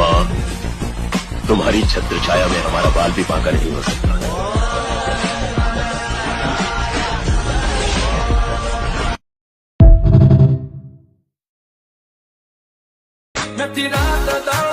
माँ, तुम्हारी छत्र छाया में हमारा बाल भी बांका नहीं हो सकता। मैं तेरा दादा